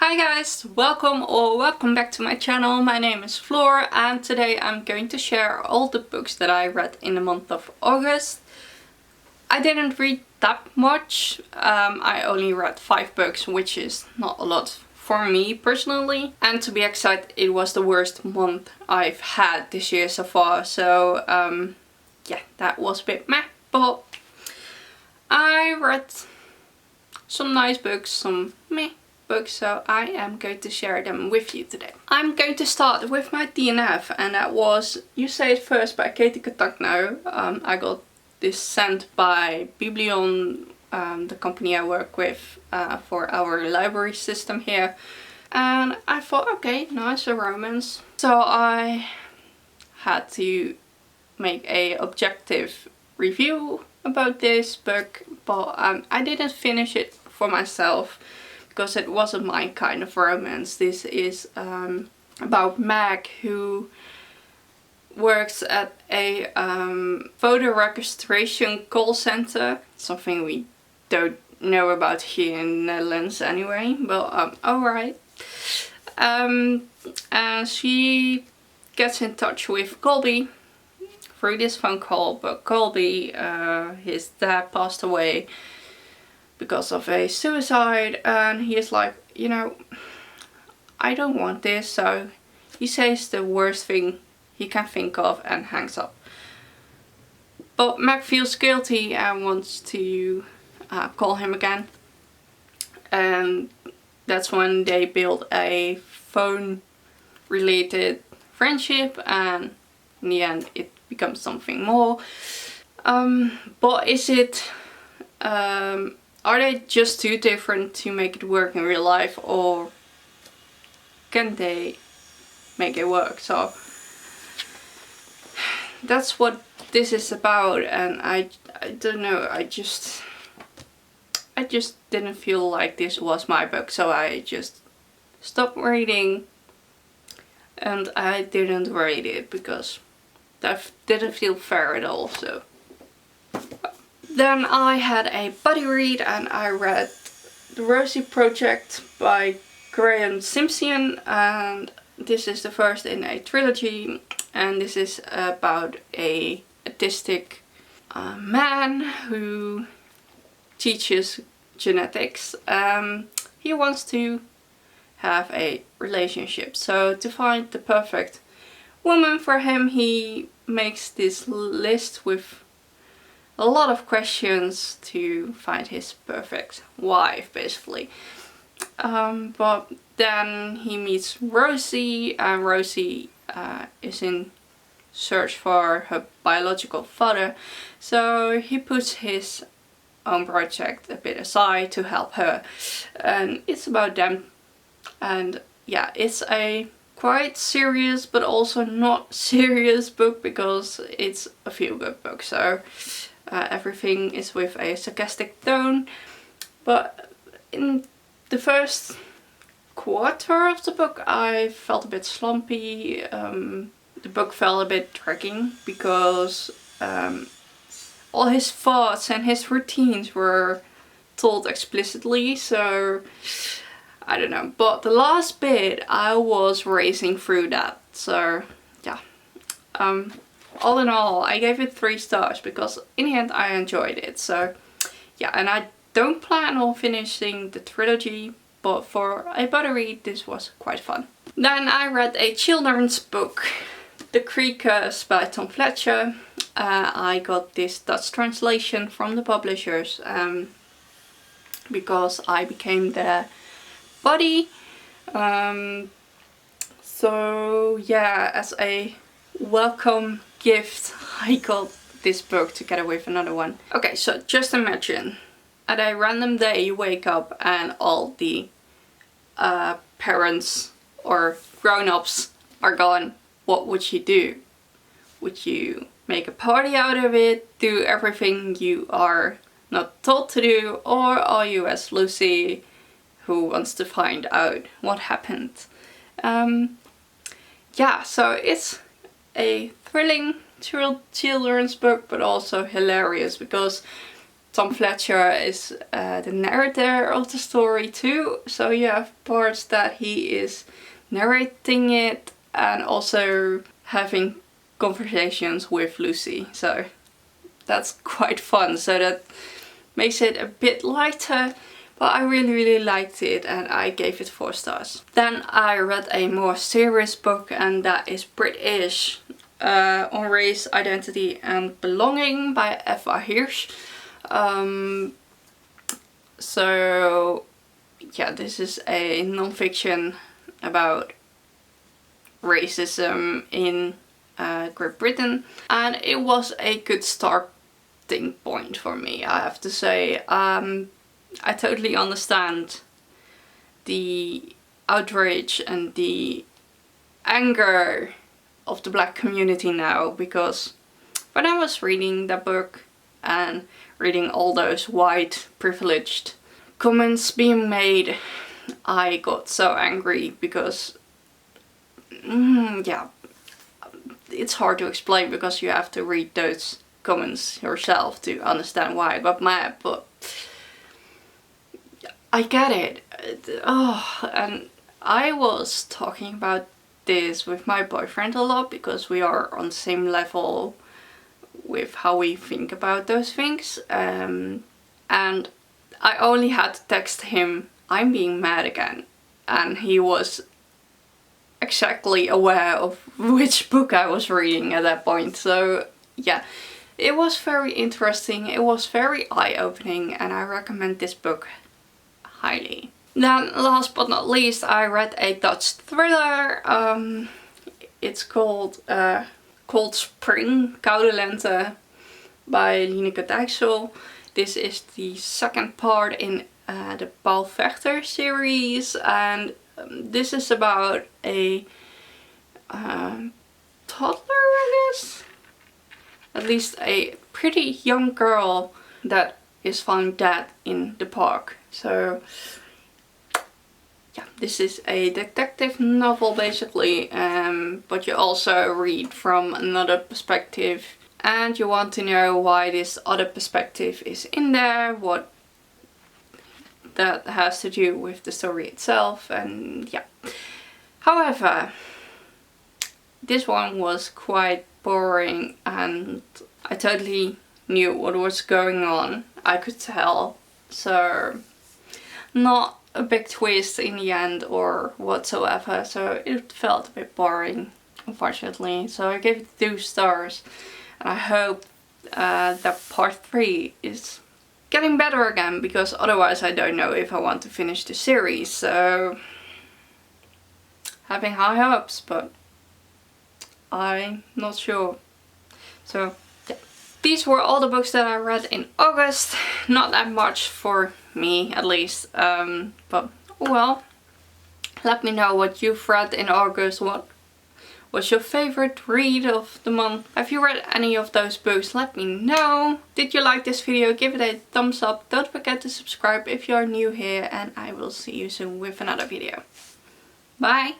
Hi guys, welcome back to my channel. My name is Floor and today I'm going to share all the books that I read in the month of August. I didn't read that much. I only read 5 books, which is not a lot for me personally. And to be exact, it was the worst month I've had this year so far. So yeah, that was a bit meh, but I read some nice books, some meh books, so I am going to share them with you today. I'm going to start with my DNF, and that was You Say It First by Katie Catagno. I got this sent by Biblion, the company I work with for our library system here, and I thought, okay, nice, a romance. So I had to make a objective review about this book, but I didn't finish it for myself because it wasn't my kind of romance. This is about Meg, who works at a photo registration call center, something we don't know about here in the Netherlands anyway, but alright. And she gets in touch with Colby through this phone call, but Colby, his dad passed away because of a suicide, and he is like, you know, I don't want this, so he says the worst thing he can think of and hangs up. But Meg feels guilty and wants to call him again, and that's when they build a phone related friendship, and in the end it becomes something more. But is it are they just too different to make it work in real life, or can they make it work? So that's what this is about, and I don't know, I just didn't feel like this was my book, so I just stopped reading and I didn't read it because that didn't feel fair at all. So then I had a buddy read and I read The Rosie Project by Graham Simpson, and this is the first in a trilogy, and this is about a autistic man who teaches genetics. He wants to have a relationship, so to find the perfect woman for him, he makes this list with a lot of questions to find his perfect wife, basically. But then he meets Rosie, and Rosie is in search for her biological father, so he puts his own project a bit aside to help her, and it's about them. And yeah, it's a quite serious but also not serious book because it's a feel-good book, so everything is with a sarcastic tone. But in the first quarter of the book I felt a bit slumpy. The book felt a bit dragging because all his thoughts and his routines were told explicitly, so I don't know. But the last bit I was racing through that, so yeah. All in all, I gave it 3 stars because in the end I enjoyed it. So yeah, and I don't plan on finishing the trilogy, but for a buddy read this was quite fun. Then I read a children's book, The Creakers by Tom Fletcher. I got this Dutch translation from the publishers because I became their buddy. So yeah, as a welcome gift I got this book together with another one. Okay, so just imagine at a random day you wake up and all the parents or grown-ups are gone. What would you do? Would you make a party out of it, do everything you are not told to do, or are you as Lucy who wants to find out what happened? Yeah, so it's a thrilling children's book, but also hilarious because Tom Fletcher is the narrator of the story too. So you have parts that he is narrating it and also having conversations with Lucy. So that's quite fun. So that makes it a bit lighter. But I really liked it and I gave it 4 stars. Then I read a more serious book, and that is British on Race, Identity and Belonging by Eva Hirsch. So yeah, this is a non-fiction about racism in Great Britain, and it was a good starting point for me, I have to say. I totally understand the outrage and the anger of the black community now, because when I was reading that book and reading all those white privileged comments being made, I got so angry because yeah, it's hard to explain because you have to read those comments yourself to understand why I got mad, but I get it. Oh, and I was talking about this with my boyfriend a lot because we are on the same level with how we think about those things. And I only had to text him, I'm being mad again. And he was exactly aware of which book I was reading at that point. So yeah, it was very interesting. It was very eye-opening, and I recommend this book highly. Then last but not least, I read a Dutch thriller. It's called Springkaurilanta by Lineke Dijksel. This is the second part in the Paul Vechter series, and this is about a toddler, I guess? At least a pretty young girl that is found dead in the park. So yeah, this is a detective novel basically, but you also read from another perspective, and you want to know why this other perspective is in there, what that has to do with the story itself, and yeah. However, this one was quite boring, and I totally knew what was going on. I could tell. So not a big twist in the end or whatsoever, so it felt a bit boring, unfortunately. So I gave it 2 stars, and I hope that part 3 is getting better again, because otherwise I don't know if I want to finish the series. So having high hopes, but I'm not sure. So yeah, these were all the books that I read in August. Not that much for me, at least, but well, let me know what you've read in August. What was your favorite read of the month? Have you read any of those books? Let me know. Did you like this video? Give it a thumbs up. Don't forget to subscribe if you are new here, and I will see you soon with another video. Bye!